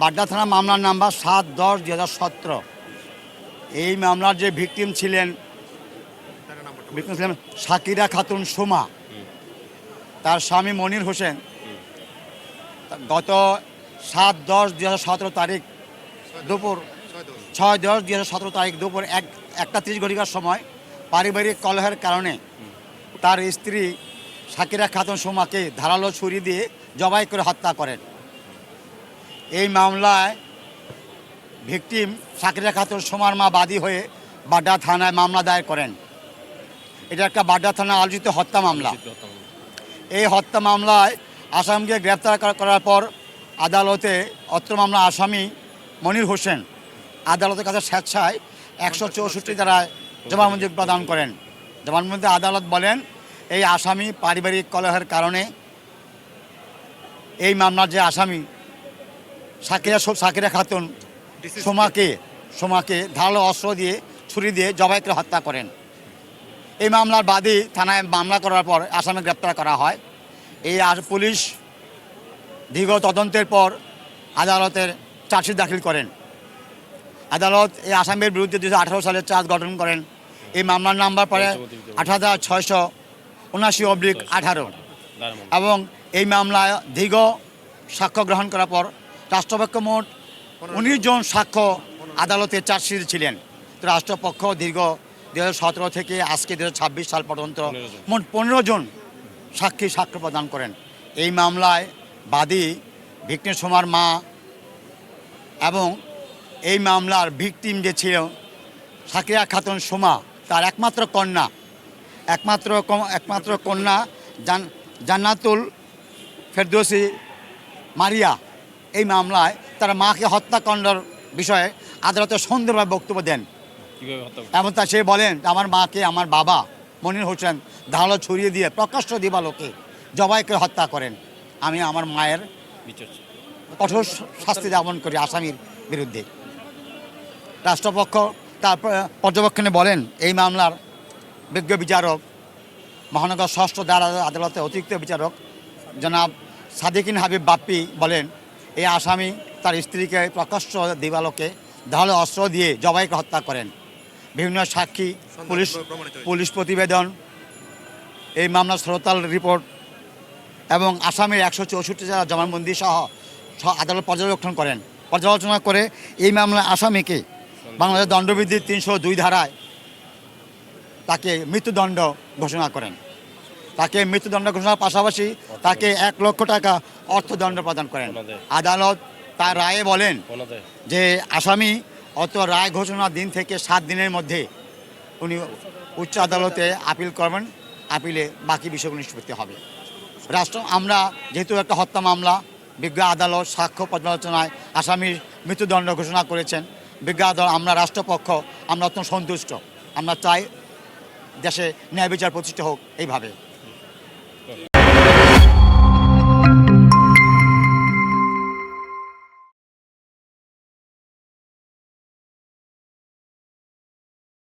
বাড্ডা থানা মামলার নাম্বার 7/10/2017। এই মামলার যে ভিকটিম ছিলেন সাকিরা খাতুন সুমা, তার স্বামী মনির হোসেন গত 7/10/2017 তারিখ দুপুর 6/10/2017 তারিখ দুপুর 1টা 30 ঘটিকার সময় পারিবারিক কলহের কারণে তার স্ত্রী সাকিরা খাতুন সুমাকে ধারালো ছুরি দিয়ে জবাই করে হত্যা করেন। এই মামলায় ভিকটিম সাকিরা খাতুন সুমার মা বাদী হয়ে বাড্ডা থানায় মামলা দায়ের করেন। এটা একটা বাড্ডা থানা আলোচিত হত্যা মামলা। এই হত্যা মামলায় আসামিকে গ্রেপ্তার করার পর আদালতে অত্র মামলা আসামি মনির হোসেন আদালতের কাছে স্বেচ্ছায় 164 ধারায় জবানবন্দি প্রদান করেন। জবানবন্দিতে আদালত বলেন, এই আসামি পারিবারিক কলহের কারণে এই মামলার যে আসামি সাকিরা খাতুন সোমাকে ধারালো অস্ত্র দিয়ে ছুরি দিয়ে জবাই করে হত্যা করেন। এই মামলার বাদী থানায় মামলা করার পর আসামি গ্রেপ্তার করা হয়। এই পুলিশ দীর্ঘ তদন্তের পর আদালতের চার্জশিট দাখিল করেন। আদালত এই আসামির বিরুদ্ধে 2018 সালে চার্জ গঠন করেন। এই মামলার নাম্বার পরে 8679/18 এবং এই মামলায় দীর্ঘ সাক্ষ্য গ্রহণ করার পর রাষ্ট্রপক্ষ মোট 19 জন সাক্ষ্য আদালতে চার্জশিট ছিলেন। তো রাষ্ট্রপক্ষ দীর্ঘ 2017 থেকে আজকে 2026 সাল পর্যন্ত মোট 15 জন সাক্ষ্য প্রদান করেন। এই মামলায় বাদী ভিকটিম সুমার মা এবং এই মামলার ভিকটিম যে ছিল সাকিরা খাতুন সুমা, তার একমাত্র কন্যা জান্নাতুল ফেরদৌসী মারিয়া এই মামলায় তার মাকে হত্যাকাণ্ডের বিষয়ে আদালতে সুন্দরভাবে বক্তব্য দেন এবং সে বলেন, আমার মাকে আমার বাবা মনির হোসেন ধারালো ছুরিয়ে দিয়ে প্রকাশ্য দিবালোকে জবাই করে হত্যা করেন। আমি আমার মায়ের কঠোর শাস্তি যাপন করি আসামির বিরুদ্ধে। রাষ্ট্রপক্ষ তার পর্যবেক্ষণে বলেন, এই মামলার বিজ্ঞ বিচারক মহানগর 6ষ্ঠ আদালতের অতিরিক্ত বিচারক জনাব সাদিকিন হাবিব বাপ্পি বলেন, এই আসামি তার স্ত্রীকে প্রকাশ্য দিবালোকে ধারালো অস্ত্র দিয়ে জবাই করে হত্যা করেন। বিভিন্ন সাক্ষী, পুলিশ প্রতিবেদন, এই মামলার শ্রোতাল রিপোর্ট এবং আসামির 164 ধারা জবানবন্দি সহ আদালত পর্যালোচনা করে এই মামলার আসামিকে বাংলাদেশ দণ্ডবিধির 302 ধারায় তাকে মৃত্যুদণ্ড ঘোষণা করেন। তাকে মৃত্যুদণ্ড ঘোষণার পাশাপাশি তাকে 1 লক্ষ টাকা অর্থদণ্ড প্রদান করেন। আদালত তার রায়ে বলেন যে আসামি রায় ঘোষণার দিন থেকে 7 দিনের মধ্যে উনি উচ্চ আদালতে আপিল করবেন। আপিলে বাকি বিষয়গুলো নিষ্পত্তি হবে। আমরা যেহেতু একটা হত্যা মামলা, বিজ্ঞ আদালত সাক্ষ্য পর্যালোচনায় আসামির মৃত্যুদণ্ড ঘোষণা করেছেন। বিজ্ঞ আদালত আমরা রাষ্ট্রপক্ষ আমরা অত্যন্ত সন্তুষ্ট। আমরা চাই দেশে ন্যায় বিচার প্রতিষ্ঠা হোক এইভাবে।